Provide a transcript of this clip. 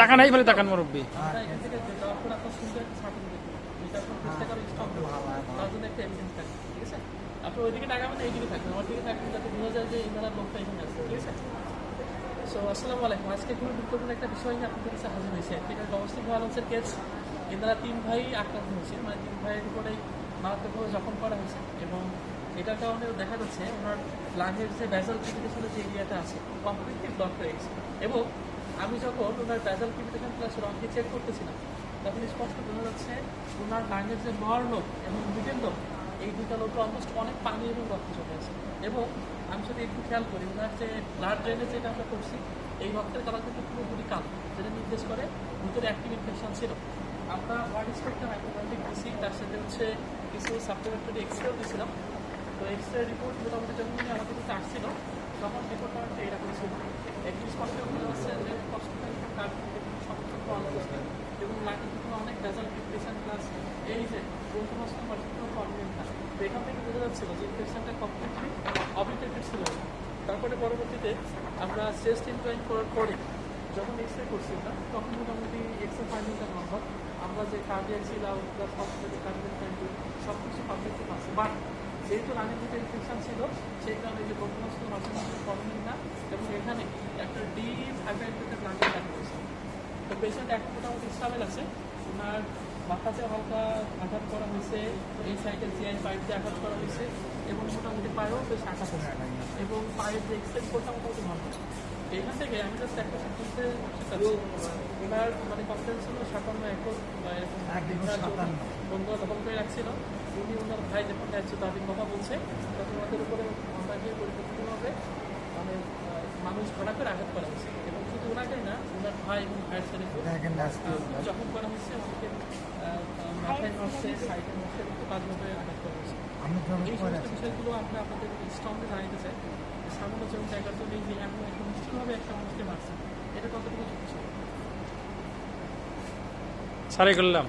টাকা নাই বলে টাকার মুরব্বী আমরা এখান থেকে যাওয়ার পর আপনার সুন্দর একটা সার্টিফিকেট যেটা আপনার 20 টাকার স্টক তার জন্য একটা এভিডেন্স থাকবে, ঠিক আছে? আপনি ওইদিকে টাকা মানে এইদিকে থাকবেন, আমার দিকে থাকবেন যাতে বোঝা যায় যে ইনার লোকটা এখানে আছে, ঠিক আছে? সো আসসালামু আলাইকুম। আজকে খুবই গুরুত্বপূর্ণ একটা বিষয় নিয়ে আপনাদের কাছে হাজির হয়েছে। এটা ডোমেস্টিক ভায়োলেন্সের কেস। এনারা 3 ভাই আক্রান্ত হয়েছে, মানে 3 ভাইয়ের উপরেই মারাত্মকভাবে জখম করা হয়েছে এবং এটার কারণে দেখা যাচ্ছে ওনার লাংয়ের যে ব্যাজাল ক্রিপিটেশন যে এরিয়াটা আছে কমপ্লিটলি ব্লক হয়ে গেছে। এবং আমি যখন ওনার ব্যাজাল ক্রিপিটেশন ক্লাসের অঙ্কে চেক করতেছিলাম তখন স্পষ্ট বোঝা যাচ্ছে ওনার লাংয়ের যে লোয়ার লোক এবং মিডল লোক, এই দুটো লোকে অলমোস্ট অনেক পানি এবং রক্ত জমে আছে। এবং আমি যদি একটু খেয়াল করি ওনার যে ব্লাড ড্রেনেজ যেটা আমরা করছি এই রক্তের কালার কিন্তু পুরোপুরি কালো, যেটা নির্দেশ করে ভিতরে অ্যাক্টিভ ইনফেকশন ছিল। আমরা ওয়ার্ড স্পেক্ট্রাম অ্যান্টিবায়োটিক দিয়েছি, তার সাথে হচ্ছে কিছু সাপ্লিমেন্টারি এক্সরেও দিয়েছিলাম। তো এক্সরে রিপোর্ট মোটামুটি যখন আমাদের কাছে আসছিল তখন রিপোর্টটা হচ্ছে এরকম ছিল। একটি স্পষ্ট বোঝা যাচ্ছে যে হসপিটাল সমস্ত অনুপস্থিত এবং লাগে কিন্তু অনেক ভেজাল ইনফেকশন প্লাস এই যে গ্রন্থনষ্ট প্রবলেম না। তো এখান থেকে বোঝা যাচ্ছিল যে ইনফেকশনটা কমপ্লিটলি অবলিটেটেড ছিল। তারপরে পরবর্তীতে আমরা চেস্ট ইনজয়েন করার পরে যখন এক্সরে করছি না তখন মোটামুটি এক্সরে ফাইন্ডিংটা নর্মাল। আমরা যে কার্ডিয়াক ছিল প্লাস হসপিটালে কার্ডিয়াক ফাইন্ডিং সব কিছু পারফেক্টলি পাচ্ছি। বাট যেহেতু রানের ভিতরে ইনফেকশন ছিল সেই কারণে যে গ্রন্থনষ্ট মাঝে মাঝে প্রবলেম না এবং এখানে একটা ডিপ হাইপারটেনশন লাংয়ে দেখা গেছে। তো পেশেন্ট এখন মোটামুটি স্টেবল আছে। ওনার মাথাতে হালকা আঘাত করা হয়েছে, এই সাইডে জিআই পাইপ দিয়ে আঘাত করা হয়েছে এবং মোটামুটি পায়েও বেশ আঘাত হয়েছে এবং পায়ের যে এক্সটেন্ড করতে মোটামুটি ভালো। এখান থেকে আমি জাস্ট একটা সেন্টেন্সে ওনার মানে কনফিডেন্স ছিল 57 একর বা এরকম বন্ধুরা দখল করে রাখছিল। উনি ওনার ভাই যখন যাচ্ছে তাদের কথা বলছে তখন ওদের উপরে অন্যান্য পরিকল্পিতভাবে মানে মানুষ ভাড়া করে আঘাত করা হয়েছে এবং শুধু ওনাকেই না ওনার ভাই এবং ভাইয়ের ছেলে জখম করা হয়েছে, অনেকে মাথায় নড়ছে, সাইডে নড়ছে এবং বাজভাবে আঘাত করা হয়েছে। এই সমস্ত বিষয়গুলো আমরা আপনাদের স্ট্রংলি জানাইতে চাই। সামান্য যেমন জায়গার জন্য যে এমন একটা নিশ্চিতভাবে একটা মানুষকে মারছে এটা কতটুকু ছিল সারে করলাম।